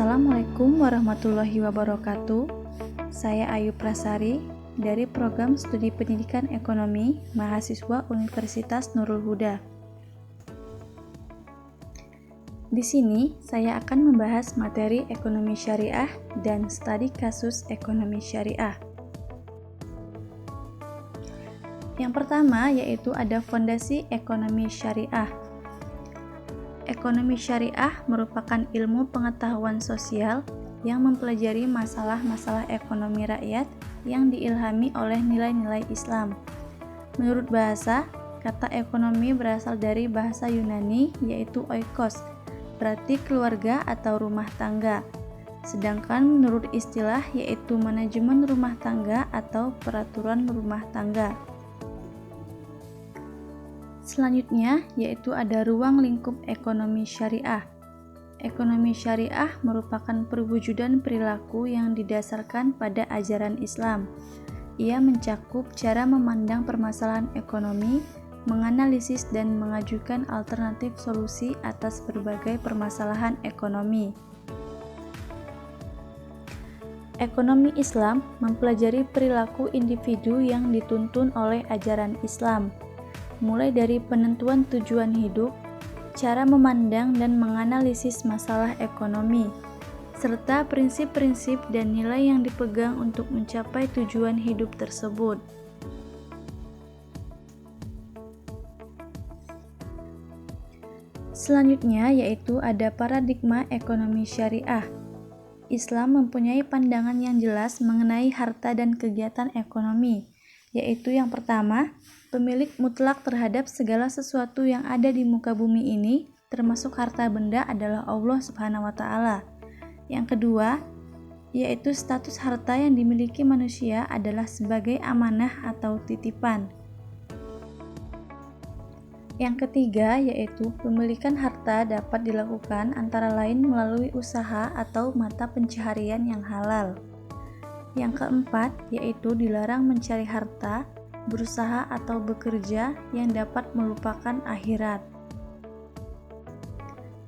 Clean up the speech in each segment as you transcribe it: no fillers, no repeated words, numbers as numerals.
Assalamualaikum warahmatullahi wabarakatuh. Saya Ayu Prasari dari Program Studi Pendidikan Ekonomi Mahasiswa Universitas Nurul Huda. Di sini saya akan membahas materi ekonomi syariah dan studi kasus ekonomi syariah. Yang pertama yaitu ada fondasi ekonomi syariah. Ekonomi syariah merupakan ilmu pengetahuan sosial yang mempelajari masalah-masalah ekonomi rakyat yang diilhami oleh nilai-nilai Islam. Menurut bahasa, kata ekonomi berasal dari bahasa Yunani yaitu oikos, berarti keluarga atau rumah tangga. Sedangkan menurut istilah yaitu manajemen rumah tangga atau peraturan rumah tangga. Selanjutnya yaitu ada ruang lingkup ekonomi syariah. Ekonomi syariah merupakan perwujudan perilaku yang didasarkan pada ajaran Islam. Ia mencakup cara memandang permasalahan ekonomi, menganalisis dan mengajukan alternatif solusi atas berbagai permasalahan ekonomi. Ekonomi Islam mempelajari perilaku individu yang dituntun oleh ajaran Islam, mulai dari penentuan tujuan hidup, cara memandang dan menganalisis masalah ekonomi, serta prinsip-prinsip dan nilai yang dipegang untuk mencapai tujuan hidup tersebut. Selanjutnya yaitu ada paradigma ekonomi syariah. Islam mempunyai pandangan yang jelas mengenai harta dan kegiatan ekonomi, yaitu yang pertama, pemilik mutlak terhadap segala sesuatu yang ada di muka bumi ini, termasuk harta benda adalah Allah Subhanahu wa Ta'ala. Yang kedua, yaitu status harta yang dimiliki manusia adalah sebagai amanah atau titipan. Yang ketiga, yaitu pemilikan harta dapat dilakukan antara lain melalui usaha atau mata pencaharian yang halal. Yang keempat, yaitu dilarang mencari harta, berusaha atau bekerja yang dapat melupakan akhirat.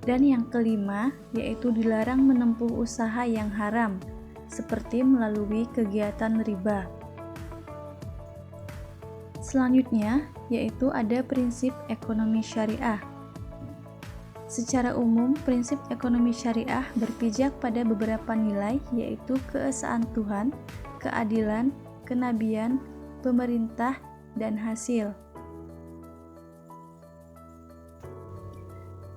Dan yang kelima, yaitu dilarang menempuh usaha yang haram, seperti melalui kegiatan riba. Selanjutnya, yaitu ada prinsip ekonomi syariah. Secara umum, prinsip ekonomi syariah berpijak pada beberapa nilai, yaitu keesaan Tuhan, keadilan, kenabian, pemerintah, dan hasil.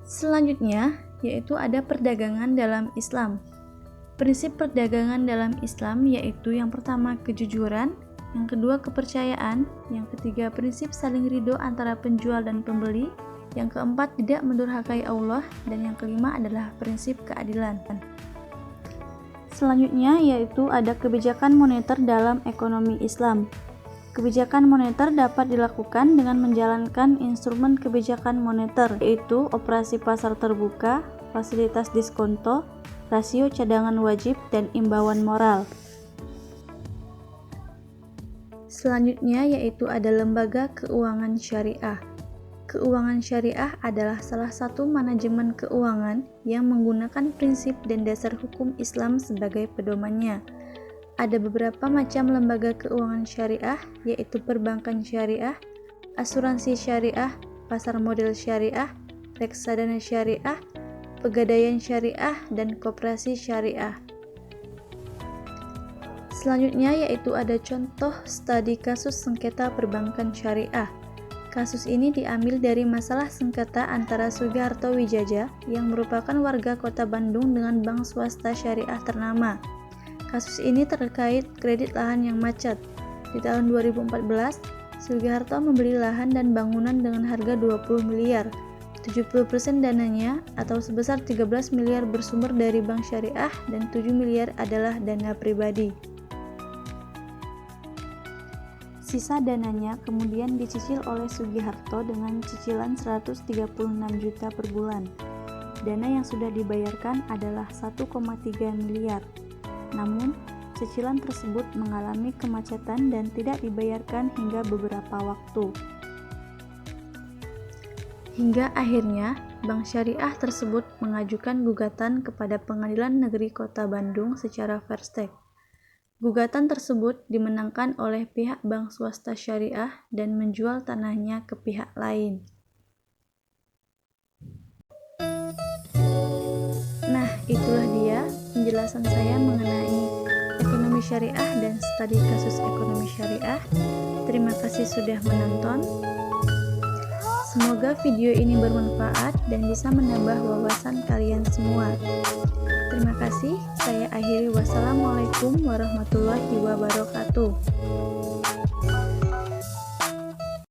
Selanjutnya, yaitu ada perdagangan dalam Islam. Prinsip perdagangan dalam Islam yaitu yang pertama kejujuran, yang kedua kepercayaan, yang ketiga prinsip saling ridho antara penjual dan pembeli, yang keempat tidak mendurhakai Allah, dan yang kelima adalah prinsip keadilan. Selanjutnya yaitu ada kebijakan moneter dalam ekonomi Islam. Kebijakan moneter dapat dilakukan dengan menjalankan instrumen kebijakan moneter, yaitu operasi pasar terbuka, fasilitas diskonto, rasio cadangan wajib, dan imbauan moral. Selanjutnya yaitu ada lembaga keuangan syariah. Keuangan syariah adalah salah satu manajemen keuangan yang menggunakan prinsip dan dasar hukum Islam sebagai pedomannya. Ada beberapa macam lembaga keuangan syariah, yaitu perbankan syariah, asuransi syariah, pasar modal syariah, reksadana syariah, pegadaian syariah, dan koperasi syariah. Selanjutnya yaitu ada contoh studi kasus sengketa perbankan syariah. Kasus ini diambil dari masalah sengketa antara Sugiharto Wijaya yang merupakan warga kota Bandung dengan bank swasta syariah ternama. Kasus ini terkait kredit lahan yang macet. Di tahun 2014, Sugiharto membeli lahan dan bangunan dengan harga 20 miliar. 70% dananya atau sebesar 13 miliar bersumber dari bank syariah dan 7 miliar adalah dana pribadi. Sisa dananya kemudian dicicil oleh Sugiharto dengan cicilan 136 juta per bulan. Dana yang sudah dibayarkan adalah 1,3 miliar. Namun, cicilan tersebut mengalami kemacetan dan tidak dibayarkan hingga beberapa waktu. Hingga akhirnya bank syariah tersebut mengajukan gugatan kepada Pengadilan Negeri Kota Bandung secara first take. Gugatan tersebut dimenangkan oleh pihak bank swasta syariah dan menjual tanahnya ke pihak lain. Nah, itulah dia penjelasan saya mengenai ekonomi syariah dan studi kasus ekonomi syariah. Terima kasih sudah menonton. Semoga video ini bermanfaat dan bisa menambah wawasan kalian semua. Terima kasih, saya akhiri. Wassalamualaikum warahmatullahi wabarakatuh.